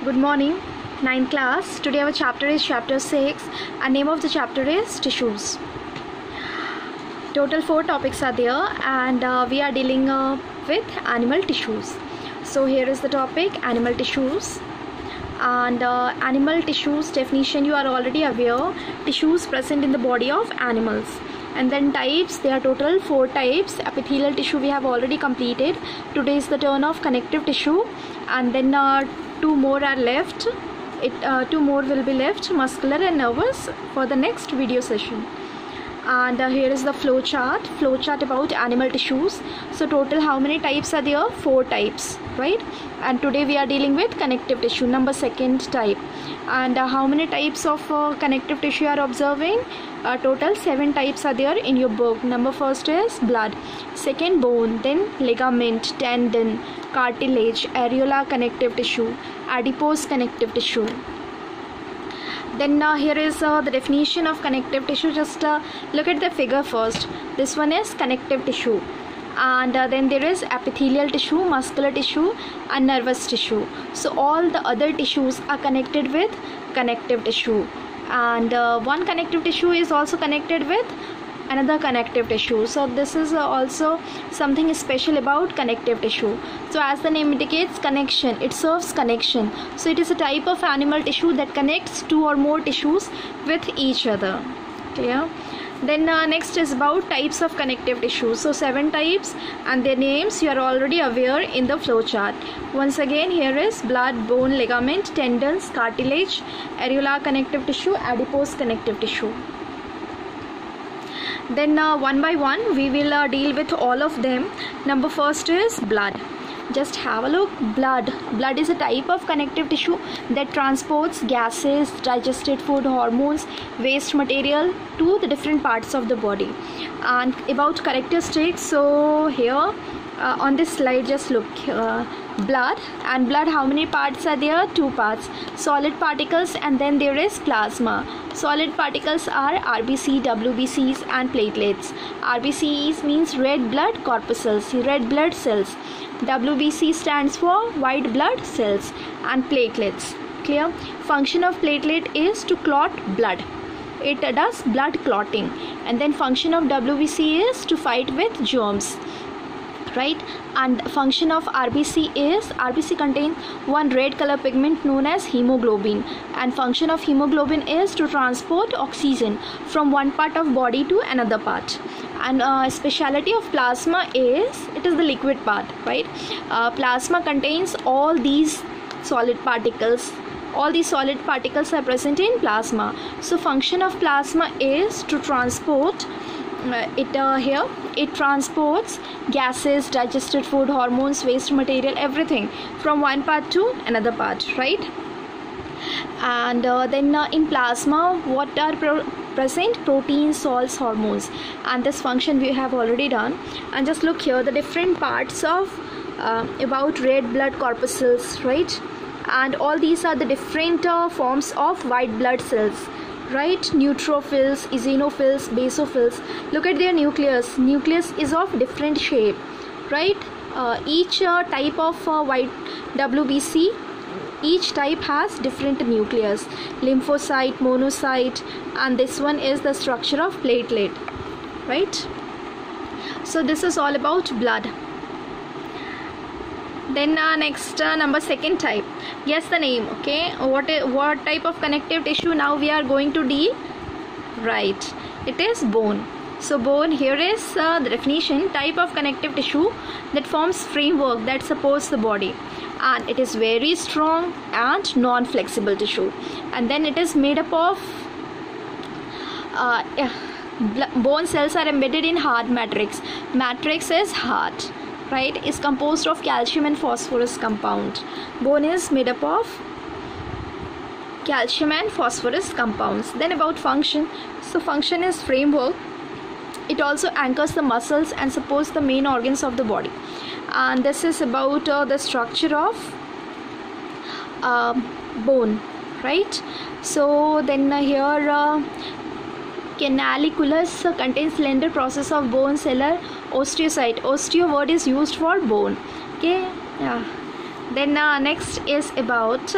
Good morning, 9th class. Today our chapter is chapter 6 and name of the chapter is tissues. Total 4 topics are there and we are dealing with animal tissues. So here is the topic, animal tissues. And animal tissues definition, you are already aware, tissues present in the body of animals. And then types, there are total 4 types. Epithelial tissue we have already completed. Today is the turn of connective tissue, and then 2 more are left. 2 more will be left, muscular and nervous, for the next video session. And here is the flow chart about animal tissues. So total how many types are there? 4 types, right? And today we are dealing with connective tissue, number 2nd type. And how many types of connective tissue are observing? Total 7 types are there in your book. Number 1st is blood, 2nd bone, then ligament, tendon, cartilage, areola connective tissue, adipose connective tissue. Then here is the definition of connective tissue. Just look at the figure first. This one is connective tissue, and then there is epithelial tissue, muscular tissue and nervous tissue. So all the other tissues are connected with connective tissue, and one connective tissue is also connected with another connective tissue. So this is also something special about connective tissue. So as the name indicates, connection, it serves connection. So it is a type of animal tissue that connects 2 or more tissues with each other. Clear? Then next is about types of connective tissue. So 7 types and their names you are already aware in the flow chart. Once again, here is blood, bone, ligament, tendons, cartilage, areola connective tissue, adipose connective tissue. Then one by one we will deal with all of them. Number 1st is blood. Just have a look. Blood is a type of connective tissue that transports gases, digested food, hormones, waste material to the different parts of the body. And about characteristics, so here on this slide, just look, blood, and blood, how many parts are there? 2 parts, solid particles and then there is plasma. Solid particles are RBC, WBCs and platelets. RBCs means red blood corpuscles, red blood cells. WBC stands for white blood cells, and platelets. Clear? Function of platelet is to clot blood. It does blood clotting. And then function of WBC is to fight with germs, right? And function of RBC is, RBC contains one red color pigment known as hemoglobin, and function of hemoglobin is to transport oxygen from one part of body to another part. And speciality of plasma is, it is the liquid part, right? Plasma contains all these solid particles. All these solid particles are present in plasma. So function of plasma is to transport it transports gases, digested food, hormones, waste material, everything from one part to another part, right? And then in plasma, what are present? Proteins, salts, hormones, and this function we have already done. And just look here, the different parts of about red blood corpuscles, right? And all these are the different forms of white blood cells, right? Neutrophils, eosinophils, basophils. Look at their nucleus. Nucleus is of different shape, right? Each type of white WBC, each type has different nucleus. Lymphocyte, monocyte, and this one is the structure of platelet, right? So this is all about blood. Then next number 2nd type. Guess the name. Okay, what type of connective tissue now we are going to deal? Right, it is bone. So bone, here is the definition, type of connective tissue that forms framework that supports the body, and it is very strong and non-flexible tissue. And then it is made up of bone cells are embedded in hard matrix. Matrix is hard, right? Is composed of calcium and phosphorus compound. Bone is made up of calcium and phosphorus compounds. Then about function, so function is framework. It also anchors the muscles and supports the main organs of the body. And this is about the structure of bone, right? So then here canaliculus contains slender process of bone cellular osteocyte. Osteo word is used for bone. Okay, yeah. Then next is about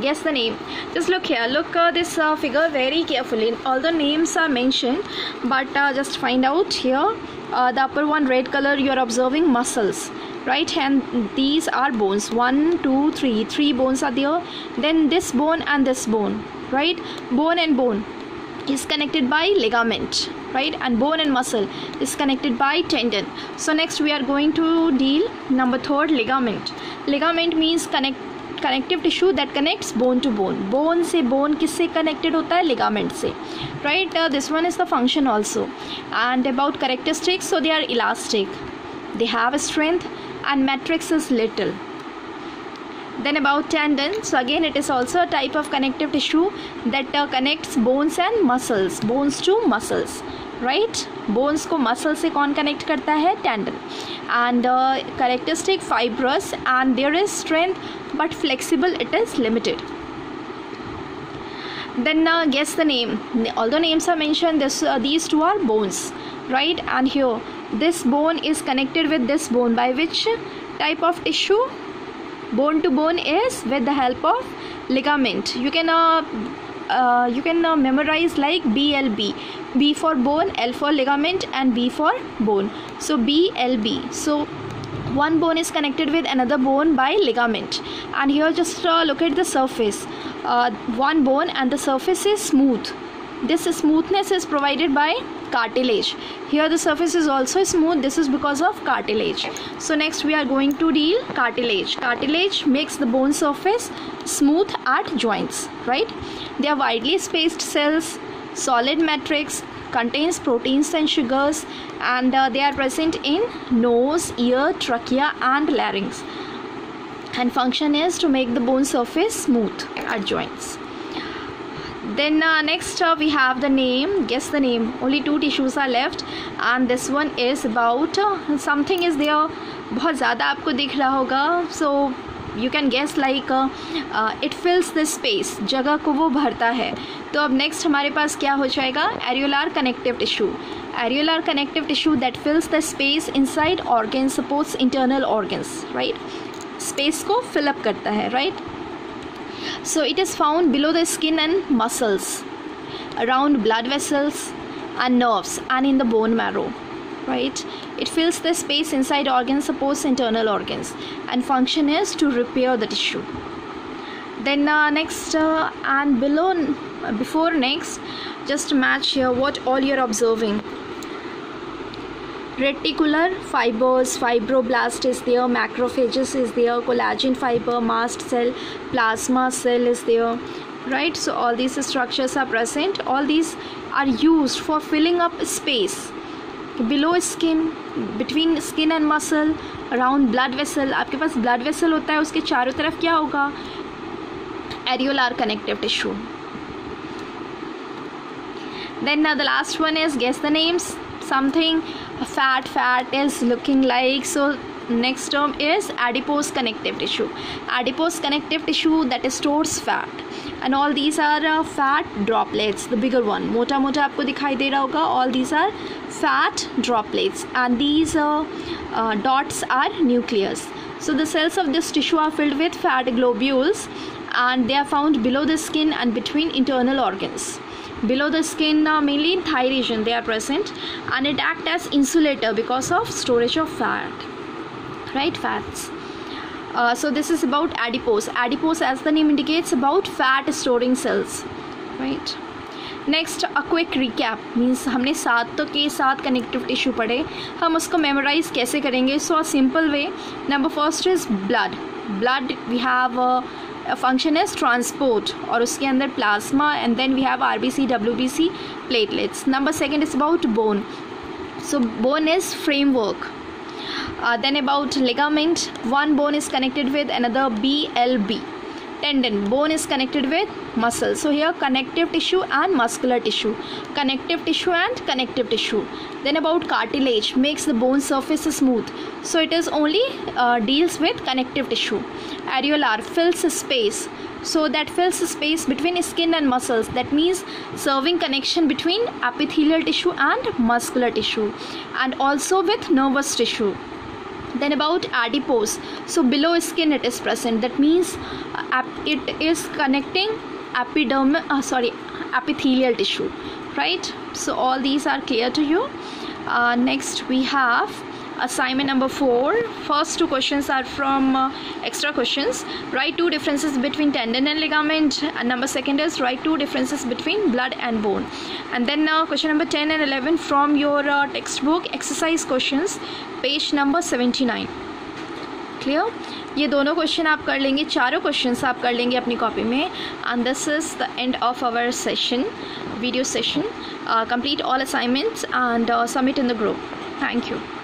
guess the name. Just look here, look this figure very carefully. All the names are mentioned, but just find out here. The upper one, red color, you are observing muscles, right? And these are bones. 1, 2, 3. 3 bones are there. Then this bone and this bone, right? Bone and bone is connected by ligament, right? And bone and muscle is connected by tendon. So next we are going to deal number 3rd, ligament. Ligament means connective tissue that connects bone to bone. Bone से bone किससे connected होता है? Ligament से, right? This one is the function also. And about characteristics, so they are elastic, they have strength, and matrix is little. Then about tendon, so again it is also a type of connective tissue that connects bones and muscles, bones to muscles, right? Bones को muscle से कौन connect करता है? Tendon. And characteristic, fibrous, and there is strength, but flexible, it is limited. Then guess the name. Although names are mentioned, these two are bones, right? And here this bone is connected with this bone by which type of tissue? Bone to bone is with the help of ligament. You can memorize like BLB. B for bone, L for ligament, and B for bone. So BLB. So one bone is connected with another bone by ligament. And here just look at the surface. One bone and the surface is smooth. This smoothness is provided by cartilage. Here the surface is also smooth. This is because of cartilage. So next we are going to deal cartilage. Cartilage makes the bone surface smooth at joints, right? They are widely spaced cells, solid matrix, contains proteins and sugars, and they are present in nose, ear, trachea, and larynx. And function is to make the bone surface smooth at joints. Then next we have the name. Guess the name. Only 2 tissues are left, and this one is about something is there. बहुत ज़्यादा आपको दिख रहा होगा. So you can guess like it fills this space. जगह को वो भरता है. तो अब next हमारे पास क्या हो जाएगा? Areolar connective tissue. Areolar connective tissue that fills the space inside organs, supports internal organs, right? Space को fill up करता है, right? So it is found below the skin and muscles, around blood vessels and nerves, and in the bone marrow, right? It fills the space inside organs, supports internal organs, and function is to repair the tissue. Then next and before next, just match here what all you're observing. Reticular fibers, fibroblast is there, macrophages is there, collagen fiber, mast cell, plasma cell is there, right? So all these structures are present. All these are used for filling up space below skin, between skin and muscle, around blood vessel. आपके पास blood vessel होता है, उसके चारों तरफ क्या होगा? Areolar connective tissue. Then the last one is guess the names. Something fat is looking like. So next term is adipose connective tissue. Adipose connective tissue that stores fat, and all these are fat droplets. The bigger one, मोटा आपको दिखाई दे रहा होगा. All these are fat droplets, and these dots are nucleus. So the cells of this tissue are filled with fat globules, and they are found below the skin and between internal organs. Below the skin, mainly in thigh region they are present, and it acts as insulator because of storage of fat, right? Fats. So this is about adipose. Adipose, as the name indicates, about fat storing cells, right? Next, a quick recap means हमने 7 connective tissue पढ़े, हम उसको memorize कैसे करेंगे? So a simple way. Number first is blood. Blood we have a function is transport, और उसके अंदर plasma, and then we have RBC, WBC, platelets. Number second is about bone. So bone is framework. Then about ligament, one bone is connected with another, BLB. Tendon, bone is connected with muscle. So here connective tissue and muscular tissue, connective tissue and connective tissue. Then about cartilage, makes the bone surface smooth. So it is only deals with connective tissue. Areolar, fills space. So that fills space between skin and muscles. That means serving connection between epithelial tissue and muscular tissue, and also with nervous tissue. Then about adipose, so below skin it is present, that means it is connecting epithelial tissue, right? So all these are clear to you. Next we have assignment number 4. First 2 questions are from extra questions. Write 2 differences between tendon and ligament, and number 2 is write 2 differences between blood and bone. And then question number 10 and 11 from your textbook exercise questions, page number 79. Clear? ये दोनों question आप कर लेंगे, चारों questions आप कर लेंगे अपनी कॉपी में. And this is the end of our session, video session. Complete all assignments and submit in the group. Thank you.